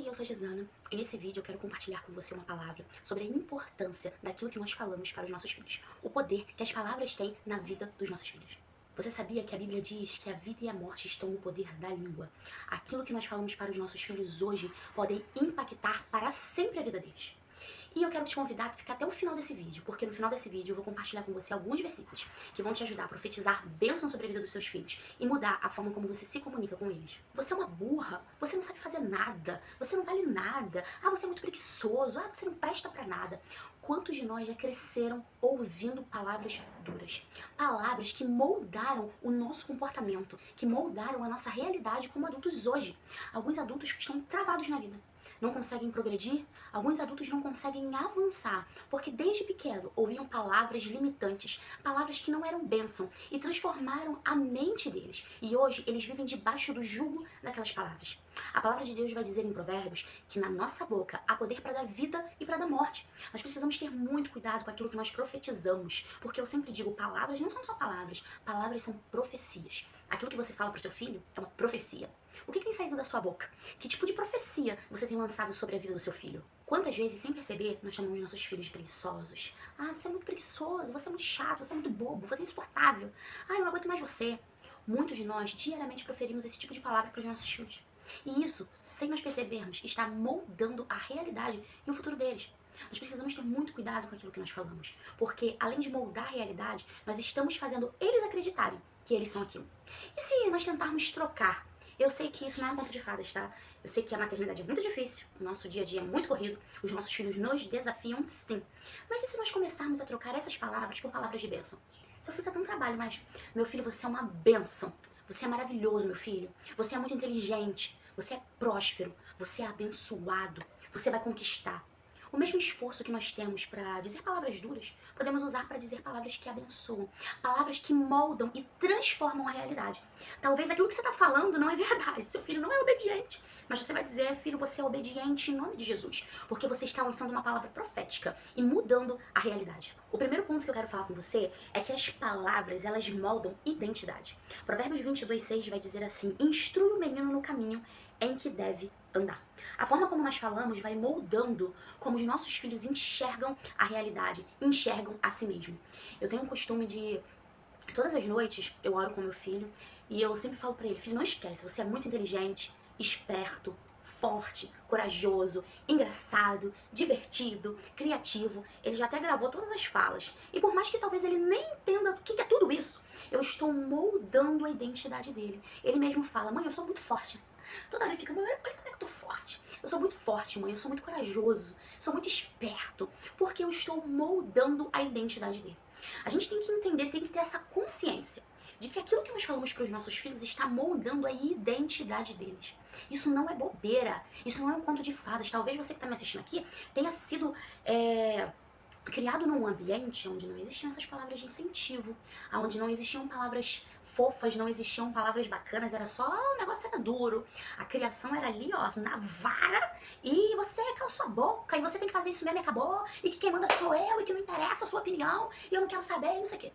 eu sou a Gisana e nesse vídeo eu quero compartilhar com você uma palavra sobre a importância daquilo que nós falamos para os nossos filhos, o poder que as palavras têm na vida dos nossos filhos. Você sabia que a Bíblia diz que a vida e a morte estão no poder da língua? Aquilo que nós falamos para os nossos filhos hoje podem impactar para sempre a vida deles. E eu quero te convidar a ficar até o final desse vídeo, porque no final desse vídeo eu vou compartilhar com você alguns versículos que vão te ajudar a profetizar bênção sobre a vida dos seus filhos e mudar a forma como você se comunica com eles. Você é uma burra, você não sabe fazer nada, você não vale nada, você é muito preguiçoso, você não presta pra nada. Quantos de nós já cresceram ouvindo palavras duras? Palavras que moldaram o nosso comportamento, que moldaram a nossa realidade como adultos hoje. Alguns adultos que estão travados na vida, não conseguem progredir, alguns adultos não conseguem avançar, porque desde pequeno ouviam palavras limitantes, palavras que não eram bênção, e transformaram a mente deles. E hoje eles vivem debaixo do jugo daquelas palavras. A palavra de Deus vai dizer em Provérbios que na nossa boca há poder para dar vida e para dar morte. Nós precisamos ter muito cuidado com aquilo que nós profetizamos, porque eu sempre digo, palavras não são só palavras, palavras são profecias. Aquilo que você fala para o seu filho é uma profecia. O que tem saído da sua boca? Que tipo de profecia você tem lançado sobre a vida do seu filho? Quantas vezes, sem perceber, nós chamamos nossos filhos de preguiçosos? Você é muito preguiçoso, você é muito chato, você é muito bobo, você é insuportável. Eu não aguento mais você. Muitos de nós diariamente proferimos esse tipo de palavra para os nossos filhos. E isso, sem nós percebermos, está moldando a realidade e o futuro deles. Nós precisamos ter muito cuidado com aquilo que nós falamos, porque além de moldar a realidade, nós estamos fazendo eles acreditarem que eles são aquilo. E se nós tentarmos trocar? Eu sei que isso não é um conto de fadas, tá? Eu sei que a maternidade é muito difícil, o nosso dia a dia é muito corrido, os nossos filhos nos desafiam sim. Mas e se nós começarmos a trocar essas palavras por palavras de bênção? Seu filho tá tendo trabalho, mas meu filho, você é uma bênção. Você é maravilhoso, meu filho. Você é muito inteligente. Você é próspero. Você é abençoado. Você vai conquistar. O mesmo esforço que nós temos para dizer palavras duras, podemos usar para dizer palavras que abençoam, palavras que moldam e transformam a realidade. Talvez aquilo que você está falando não é verdade, seu filho não é obediente, mas você vai dizer, filho, você é obediente em nome de Jesus, porque você está lançando uma palavra profética e mudando a realidade. O primeiro ponto que eu quero falar com você é que as palavras, elas moldam identidade. Provérbios 22:6 vai dizer assim, instrui o menino no caminho em que deve andar. A forma como nós falamos vai moldando como os nossos filhos enxergam a realidade, enxergam a si mesmo. Eu tenho um costume de, todas as noites, eu oro com meu filho e eu sempre falo pra ele, filho, não esquece, você é muito inteligente, esperto, forte, corajoso, engraçado, divertido, criativo. Ele já até gravou todas as falas. E por mais que talvez ele nem entenda o que é tudo isso, eu estou moldando a identidade dele. Ele mesmo fala, mãe, eu sou muito forte. Toda hora ele fica, mãe, olha como é que eu tô forte. Eu sou muito forte, mãe, eu sou muito corajoso, sou muito esperto, porque eu estou moldando a identidade dele. A gente tem que entender, tem que ter essa consciência de que aquilo que nós falamos para os nossos filhos está moldando a identidade deles. Isso não é bobeira, isso não é um conto de fadas. Talvez você que está me assistindo aqui tenha sido criado num ambiente onde não existiam essas palavras de incentivo, onde não existiam palavras fofas, não existiam palavras bacanas, era só, o negócio era duro, a criação era ali, na vara, e você cala sua boca, e você tem que fazer isso mesmo e acabou, e que quem manda sou eu, e que não interessa a sua opinião, e eu não quero saber, e não sei o quê.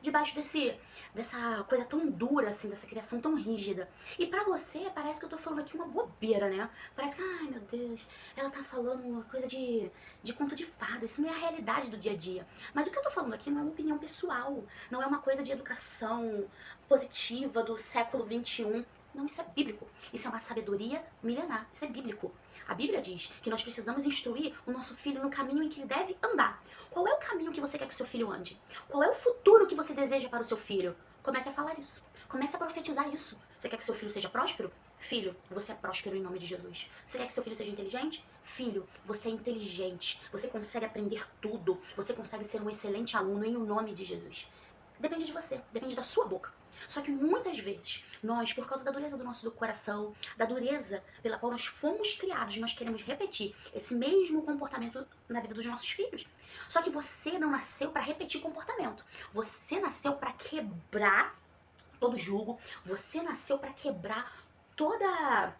Debaixo dessa coisa tão dura, assim, dessa criação tão rígida. E pra você, parece que eu tô falando aqui uma bobeira, né? Parece que, ai meu Deus, ela tá falando uma coisa de conto de fada, isso não é a realidade do dia a dia. Mas o que eu tô falando aqui não é uma opinião pessoal, não é uma coisa de educação positiva do século XXI. Não, isso é bíblico. Isso é uma sabedoria milenar. Isso é bíblico. A Bíblia diz que nós precisamos instruir o nosso filho no caminho em que ele deve andar. Qual é o caminho que você quer que o seu filho ande? Qual é o futuro que você deseja para o seu filho? Comece a falar isso. Comece a profetizar isso. Você quer que seu filho seja próspero? Filho, você é próspero em nome de Jesus. Você quer que seu filho seja inteligente? Filho, você é inteligente. Você consegue aprender tudo. Você consegue ser um excelente aluno em nome de Jesus. Depende de você, depende da sua boca. Só que muitas vezes, nós, por causa da dureza do nosso coração, da dureza pela qual nós fomos criados, nós queremos repetir esse mesmo comportamento na vida dos nossos filhos. Só que você não nasceu para repetir comportamento. Você nasceu para quebrar todo jugo. Você nasceu para quebrar toda...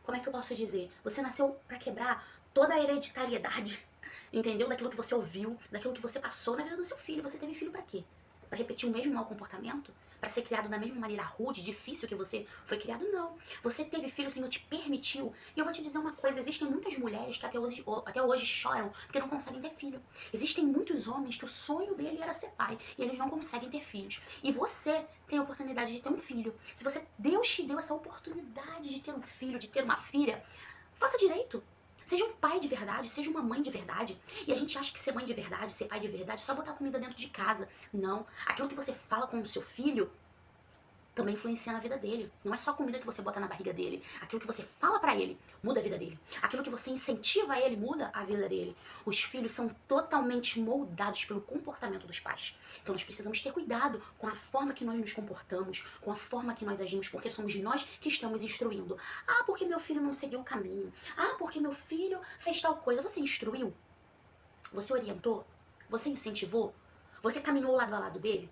Como é que eu posso dizer? Você nasceu para quebrar toda a hereditariedade, entendeu? Daquilo que você ouviu, daquilo que você passou na vida do seu filho. Você teve filho para quê? Para repetir o mesmo mau comportamento? para ser criado da mesma maneira rude, difícil que você foi criado, não. Você teve filho, o Senhor te permitiu. E eu vou te dizer uma coisa, existem muitas mulheres que até hoje choram porque não conseguem ter filho. Existem muitos homens que o sonho dele era ser pai e eles não conseguem ter filhos. E você tem a oportunidade de ter um filho. Se Deus te deu essa oportunidade de ter um filho, de ter uma filha, faça direito. Seja um pai de verdade, seja uma mãe de verdade. E a gente acha que ser mãe de verdade, ser pai de verdade, é só botar comida dentro de casa. Não. Aquilo que você fala com o seu filho também influencia na vida dele. Não é só a comida que você bota na barriga dele. Aquilo que você fala pra ele muda a vida dele. Aquilo que você incentiva ele muda a vida dele. Os filhos são totalmente moldados pelo comportamento dos pais. Então nós precisamos ter cuidado com a forma que nós nos comportamos, com a forma que nós agimos, porque somos nós que estamos instruindo. Ah, porque meu filho não seguiu o caminho. Ah, porque meu filho fez tal coisa. Você instruiu? Você orientou? Você incentivou? Você caminhou lado a lado dele?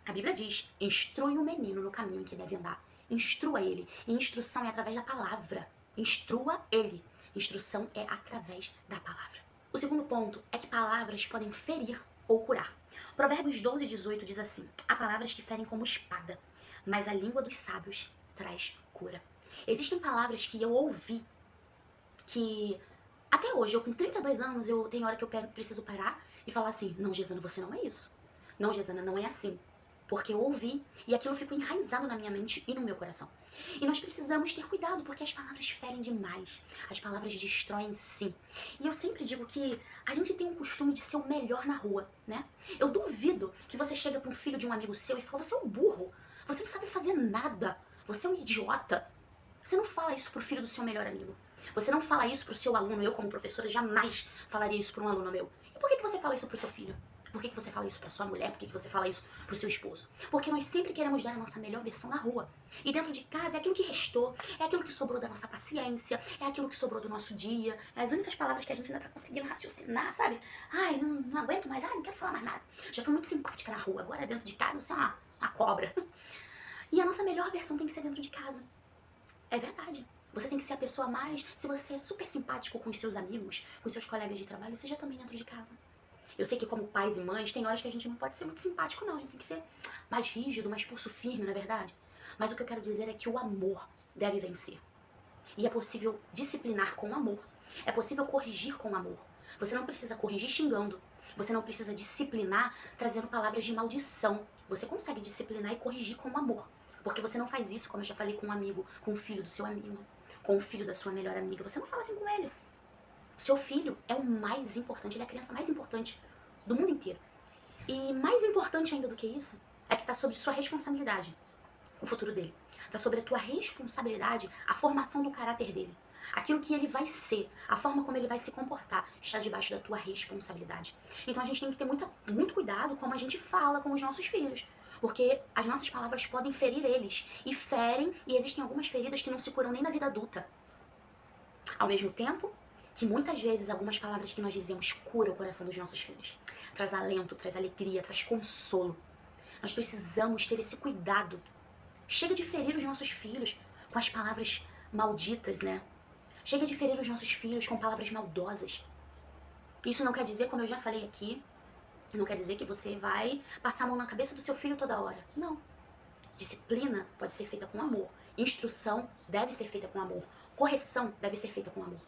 A Bíblia diz, instrui o menino no caminho em que deve andar. Instrua ele. E instrução é através da palavra. Instrua ele. Instrução é através da palavra. O segundo ponto é que palavras podem ferir ou curar. Provérbios 12:18 diz assim, há palavras que ferem como espada, mas a língua dos sábios traz cura. Existem palavras que eu ouvi que até hoje, eu com 32 anos, eu tenho hora que eu preciso parar e falar assim, não, Gesana, você não é isso. Não, Gesana, não é assim. Porque eu ouvi e aquilo ficou enraizado na minha mente e no meu coração. E nós precisamos ter cuidado, porque as palavras ferem demais. As palavras destroem sim. E eu sempre digo que a gente tem um costume de ser o melhor na rua, né? Eu duvido que você chega para um filho de um amigo seu e fala, você é um burro, você não sabe fazer nada, você é um idiota. Você não fala isso pro filho do seu melhor amigo. Você não fala isso pro seu aluno. Eu, como professora, jamais falaria isso para um aluno meu. E por que você fala isso pro seu filho? Por que você fala isso pra sua mulher? Por que você fala isso pro seu esposo? Porque nós sempre queremos dar a nossa melhor versão na rua. E dentro de casa é aquilo que restou, é aquilo que sobrou da nossa paciência, é aquilo que sobrou do nosso dia, é as únicas palavras que a gente ainda tá conseguindo raciocinar, sabe? Ai, não aguento mais, ai, não quero falar mais nada. Já fui muito simpática na rua, agora dentro de casa você é uma cobra. E a nossa melhor versão tem que ser dentro de casa. É verdade. Você tem que ser a pessoa mais... Se você é super simpático com os seus amigos, com os seus colegas de trabalho, seja também dentro de casa. Eu sei que como pais e mães, tem horas que a gente não pode ser muito simpático, não. A gente tem que ser mais rígido, mais pulso firme, não é verdade? Mas o que eu quero dizer é que o amor deve vencer. E é possível disciplinar com amor. É possível corrigir com amor. Você não precisa corrigir xingando. Você não precisa disciplinar trazendo palavras de maldição. Você consegue disciplinar e corrigir com amor. Porque você não faz isso, como eu já falei, com um amigo, com o filho do seu amigo, com o filho da sua melhor amiga. Você não fala assim com ele. O seu filho é o mais importante, ele é a criança mais importante do mundo inteiro. E mais importante ainda do que isso, é que está sob sua responsabilidade o futuro dele. Está sobre a tua responsabilidade a formação do caráter dele. Aquilo que ele vai ser, a forma como ele vai se comportar, está debaixo da tua responsabilidade. Então a gente tem que ter muito cuidado como a gente fala com os nossos filhos. Porque as nossas palavras podem ferir eles. E ferem, e existem algumas feridas que não se curam nem na vida adulta. Ao mesmo tempo, que muitas vezes algumas palavras que nós dizemos curam o coração dos nossos filhos. Traz alento, traz alegria, traz consolo. Nós precisamos ter esse cuidado. Chega de ferir os nossos filhos com as palavras malditas, né? Chega de ferir os nossos filhos com palavras maldosas. Isso não quer dizer, como eu já falei aqui, não quer dizer que você vai passar a mão na cabeça do seu filho toda hora. Não. Disciplina pode ser feita com amor. Instrução deve ser feita com amor. Correção deve ser feita com amor.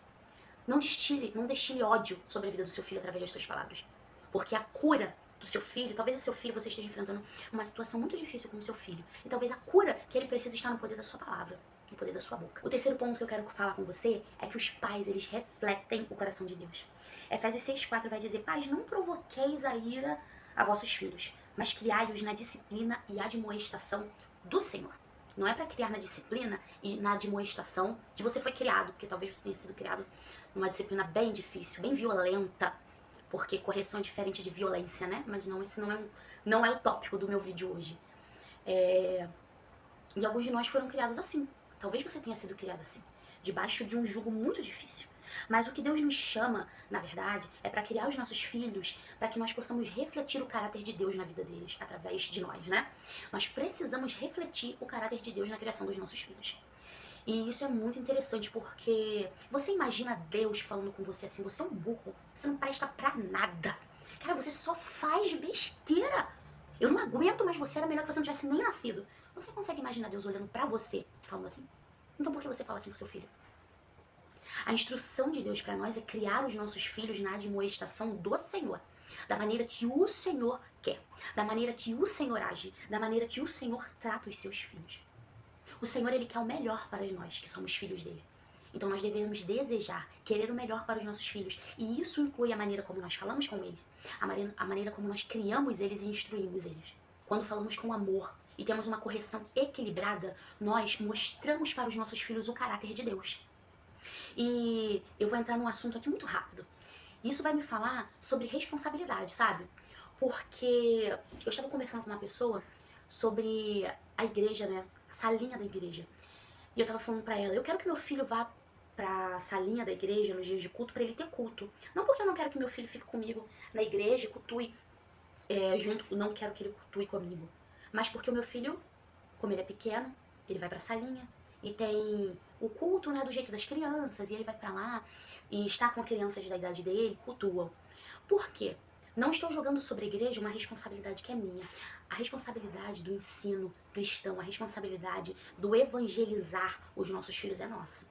Não destile ódio sobre a vida do seu filho através das suas palavras. Porque a cura do seu filho, talvez o seu filho, você esteja enfrentando uma situação muito difícil com o seu filho. E talvez a cura que ele precisa está no poder da sua palavra, no poder da sua boca. O terceiro ponto que eu quero falar com você é que os pais, eles refletem o coração de Deus. Efésios 6:4 vai dizer, pais, não provoqueis a ira a vossos filhos, mas criai-os na disciplina e admoestação do Senhor. Não é para criar na disciplina e na admoestação que você foi criado, porque talvez você tenha sido criado numa disciplina bem difícil, bem violenta, porque correção é diferente de violência, né? Mas não, esse não é o tópico do meu vídeo hoje. E alguns de nós foram criados assim. Talvez você tenha sido criado assim, debaixo de um jugo muito difícil. Mas o que Deus nos chama, na verdade, é para criar os nossos filhos, para que nós possamos refletir o caráter de Deus na vida deles, através de nós, né? Nós precisamos refletir o caráter de Deus na criação dos nossos filhos. E isso é muito interessante, porque você imagina Deus falando com você assim, você é um burro, você não presta pra nada. Cara, você só faz besteira. Eu não aguento mais você, era melhor que você não tivesse nem nascido. Você consegue imaginar Deus olhando pra você, falando assim? Então por que você fala assim pro seu filho? A instrução de Deus para nós é criar os nossos filhos na admoestação do Senhor, da maneira que o Senhor quer, da maneira que o Senhor age, da maneira que o Senhor trata os seus filhos. O Senhor, Ele quer o melhor para nós, que somos filhos dele. Então nós devemos desejar, querer o melhor para os nossos filhos. E isso inclui a maneira como nós falamos com eles, a maneira como nós criamos eles e instruímos eles. Quando falamos com amor e temos uma correção equilibrada, nós mostramos para os nossos filhos o caráter de Deus. E eu vou entrar num assunto aqui muito rápido. Isso vai me falar sobre responsabilidade, sabe? Porque eu estava conversando com uma pessoa sobre a igreja, né? A salinha da igreja. E eu tava falando pra ela, eu quero que meu filho vá pra salinha da igreja nos dias de culto pra ele ter culto. Não porque eu não quero que meu filho fique comigo na igreja e cultue junto, não quero que ele cultue comigo. Mas porque o meu filho, como ele é pequeno, ele vai pra salinha e tem o culto, né, do jeito das crianças, e ele vai pra lá e está com crianças da idade dele, cultuam. Por quê? Não estou jogando sobre a igreja uma responsabilidade que é minha. A responsabilidade do ensino cristão, a responsabilidade do evangelizar os nossos filhos é nossa.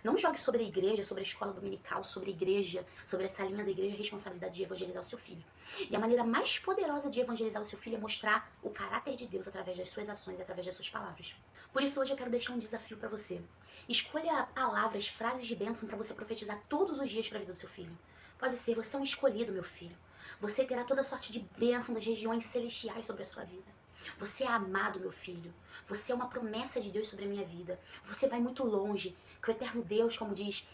Não jogue sobre a igreja, sobre a escola dominical, sobre a igreja, sobre essa linha da igreja, a responsabilidade de evangelizar o seu filho. E a maneira mais poderosa de evangelizar o seu filho é mostrar o caráter de Deus através das suas ações, através das suas palavras. Por isso hoje eu quero deixar um desafio pra você. Escolha palavras, frases de bênção pra você profetizar todos os dias pra vida do seu filho. Pode ser, você é um escolhido, meu filho. Você terá toda sorte de bênção das regiões celestiais sobre a sua vida. Você é amado, meu filho. Você é uma promessa de Deus sobre a minha vida. Você vai muito longe. Que o eterno Deus, como diz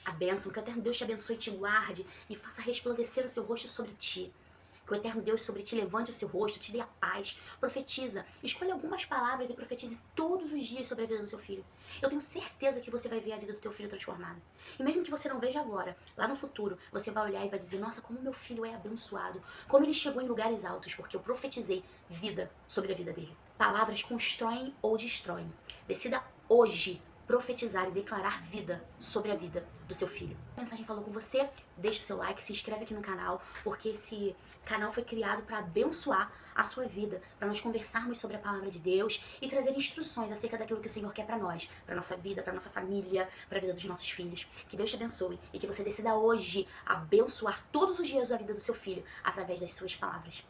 a bênção, que o eterno Deus te abençoe e te guarde e faça resplandecer o seu rosto sobre ti. Que o eterno Deus sobre ti levante o seu rosto, te dê a paz. Profetiza. Escolha algumas palavras e profetize todos os dias sobre a vida do seu filho. Eu tenho certeza que você vai ver a vida do teu filho transformada. E mesmo que você não veja agora, lá no futuro, você vai olhar e vai dizer, nossa, como meu filho é abençoado. Como ele chegou em lugares altos, porque eu profetizei vida sobre a vida dele. Palavras constroem ou destroem. Decida hoje profetizar e declarar vida sobre a vida do seu filho. A mensagem falou com você, deixa seu like, se inscreve aqui no canal, porque esse canal foi criado para abençoar a sua vida, para nós conversarmos sobre a palavra de Deus e trazer instruções acerca daquilo que o Senhor quer para nós, para nossa vida, para nossa família, para a vida dos nossos filhos. Que Deus te abençoe e que você decida hoje abençoar todos os dias a vida do seu filho através das suas palavras.